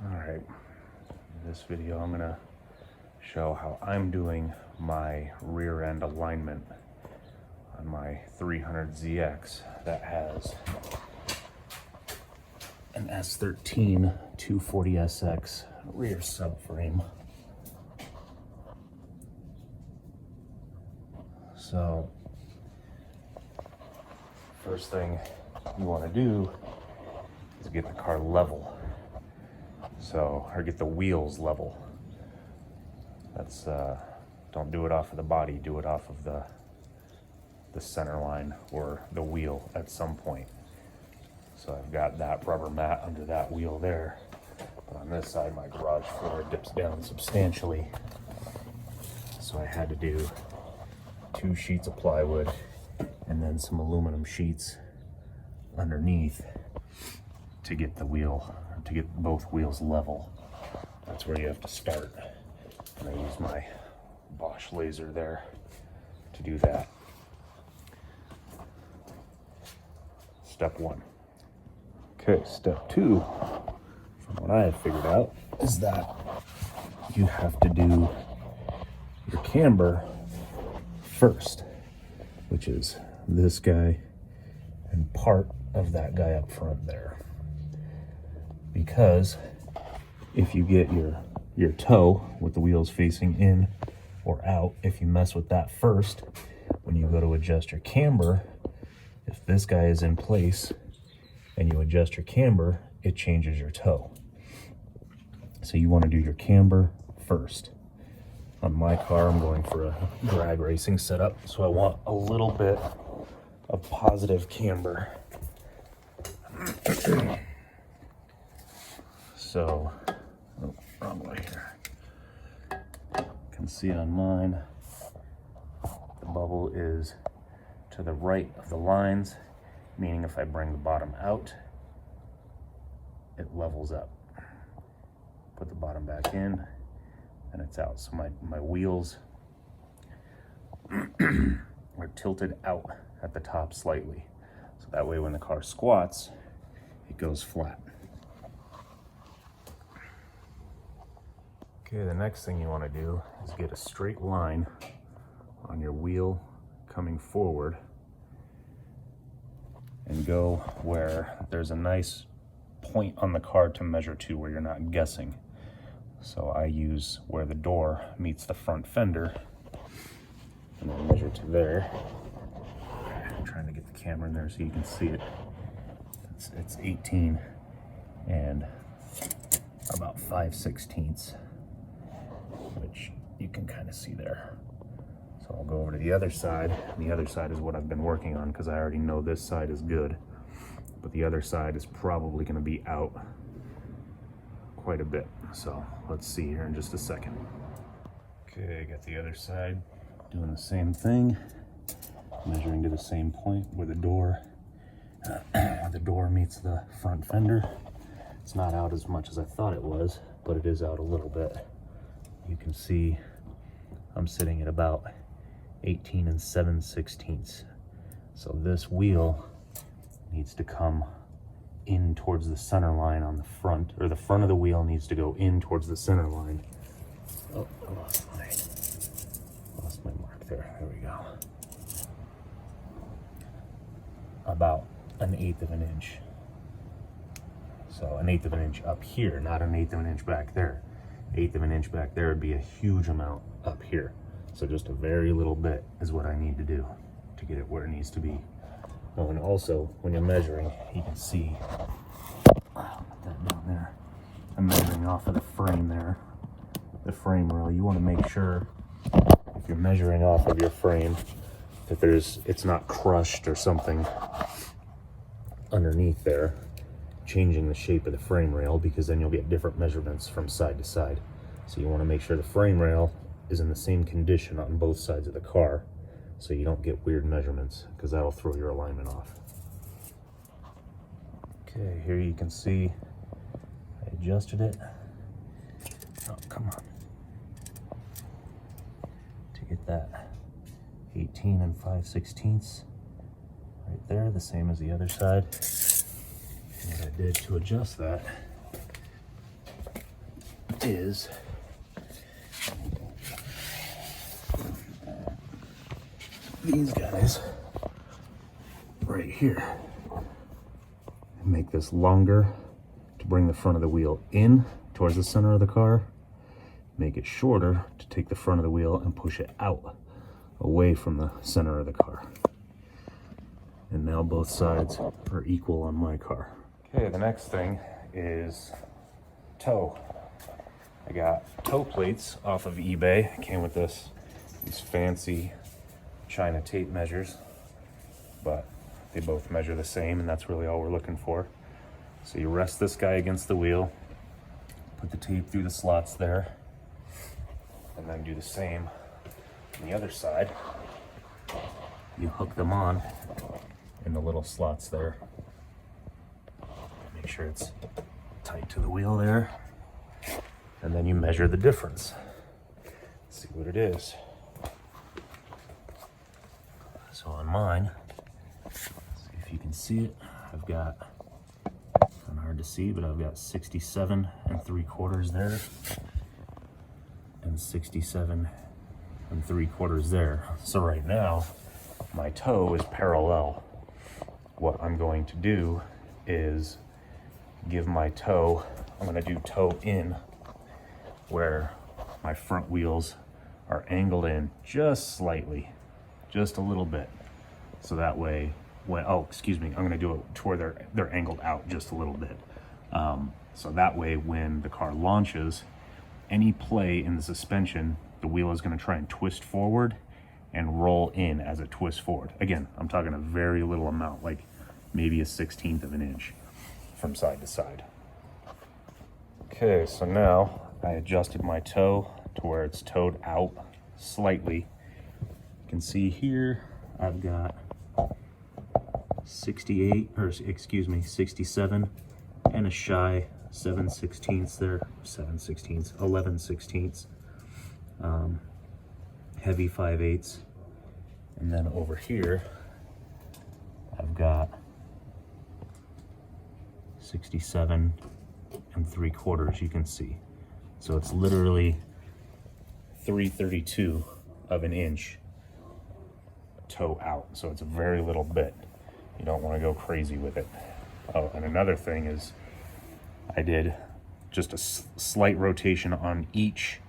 Alright, in this video I'm going to show how I'm doing my rear end alignment on my 300ZX that has an S13 240SX rear subframe. So, first thing you want to do is get the car level. Or get the wheels level. That's, don't do it off of the body, do it off of the center line or the wheel at some point. So I've got that rubber mat under that wheel there. But on this side, my garage floor dips down substantially. So I had to do 2 sheets of plywood and then some aluminum sheets underneath to get the wheel, to get both wheels level. That's where you have to start. And I use my Bosch laser there to do that. Step 1. Okay, step 2, from what I have figured out, is that you have to do your camber first, which is this guy and part of that guy up front there. Because if you get your toe with the wheels facing in or out, if you mess with that first, when you go to adjust your camber, if this guy is in place and you adjust your camber, it changes your toe. So you want to do your camber first. On my car, I'm going for a drag racing setup, so I want a little bit of positive camber. So, oh, wrong way here. You can see on mine, the bubble is to the right of the lines, meaning if I bring the bottom out, it levels up. Put the bottom back in, and it's out. So my wheels are tilted out at the top slightly. So that way when the car squats, it goes flat. Okay, the next thing you want to do is get a straight line on your wheel coming forward and go where there's a nice point on the car to measure to where you're not guessing. So I use where the door meets the front fender and I measure to there. I'm trying to get the camera in there so you can see it. It's 18 and about 5/16, which you can kind of see there. So I'll go over to the other side. The other side is what I've been working on because I already know this side is good. But the other side is probably going to be out quite a bit. So let's see here in just a second. Okay, I got the other side doing the same thing, measuring to the same point where the door meets the front fender. It's not out as much as I thought it was, but it is out a little bit. You can see I'm sitting at about 18 7/16. So this wheel needs to come in towards the center line on the front, or the front of the wheel needs to go in towards the center line. Oh, I lost my mark there. There we go. About 1/8 of an inch. So 1/8 of an inch up here, not 1/8 of an inch back there. 1/8 of an inch back there would be a huge amount up here. So just a very little bit is what I need to do to get it where it needs to be. Oh, and also when you're measuring, you can see that down there. I'm measuring off of the frame there, the frame rail. You want to make sure if you're measuring off of your frame that it's not crushed or something underneath there, changing the shape of the frame rail, because then you'll get different measurements from side to side. So you want to make sure the frame rail is in the same condition on both sides of the car so you don't get weird measurements, because that'll throw your alignment off. Okay, here you can see I adjusted it. Oh, come on. To get that 18 5/16 right there, the same as the other side. And what I did to adjust that is these guys right here. Make this longer to bring the front of the wheel in towards the center of the car. Make it shorter to take the front of the wheel and push it out away from the center of the car. And now both sides are equal on my car. Okay, the next thing is toe. I got toe plates off of eBay. It came with these fancy China tape measures, but they both measure the same, and that's really all we're looking for. So you rest this guy against the wheel, put the tape through the slots there, and then do the same on the other side. You hook them on in the little slots there. Make sure it's tight to the wheel there. And then you measure the difference. See what it is. So on mine, see if you can see it, I've got, kind of hard to see, but I've got 67 3/4 there, and 67 3/4 there. So right now, my toe is parallel. What I'm going to do is give my toe, I'm going to do toe in, where my front wheels are angled in just slightly, just a little bit. So that way, when, oh, excuse me, I'm going to do it to where they're angled out just a little bit. So that way, when the car launches, any play in the suspension, the wheel is going to try and twist forward and roll in as it twists forward. Again, I'm talking a very little amount, like maybe a 1/16 of an inch from side to side. Okay, so now I adjusted my toe to where it's toed out slightly. You can see here I've got 68, or excuse me, 67 and a shy 7/16 there, 7/16, 11/16, heavy 5/8, and then over here I've got 67 3/4, you can see. So it's literally 3/32 of an inch toe out. So it's a very little bit. You don't want to go crazy with it. Oh, and another thing is I did just a slight rotation on each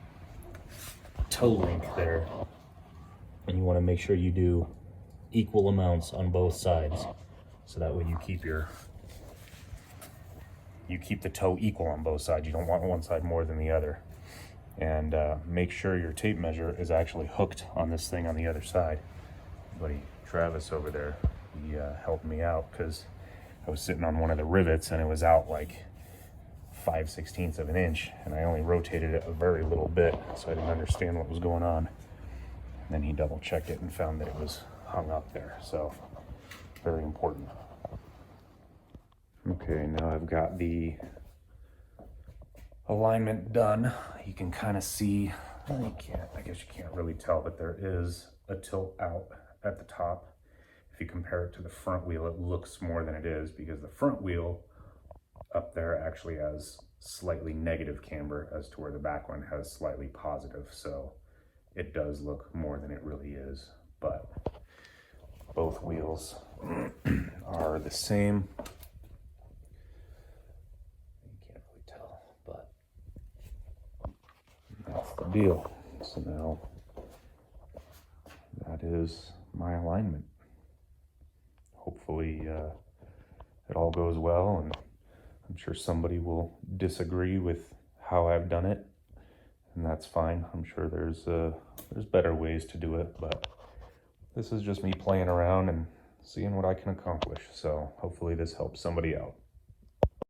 toe link there. And you want to make sure you do equal amounts on both sides. So that way you keep the toe equal on both sides. You don't want one side more than the other. And make sure your tape measure is actually hooked on this thing on the other side. Buddy Travis over there, he helped me out because I was sitting on one of the rivets and it was out like 5/16 of an inch, and I only rotated it a very little bit, so I didn't understand what was going on. And then he double checked it and found that it was hung up there. So very important. Okay, now I've got the alignment done. You can kind of see, well, I guess you can't really tell, but there is a tilt out at the top. If you compare it to the front wheel, it looks more than it is, because the front wheel up there actually has slightly negative camber as to where the back one has slightly positive. So it does look more than it really is, but both wheels are the same. That's the deal. So now that is my alignment. Hopefully it all goes well, and I'm sure somebody will disagree with how I've done it, and that's fine. I'm sure there's better ways to do it, but this is just me playing around and seeing what I can accomplish. So hopefully this helps somebody out.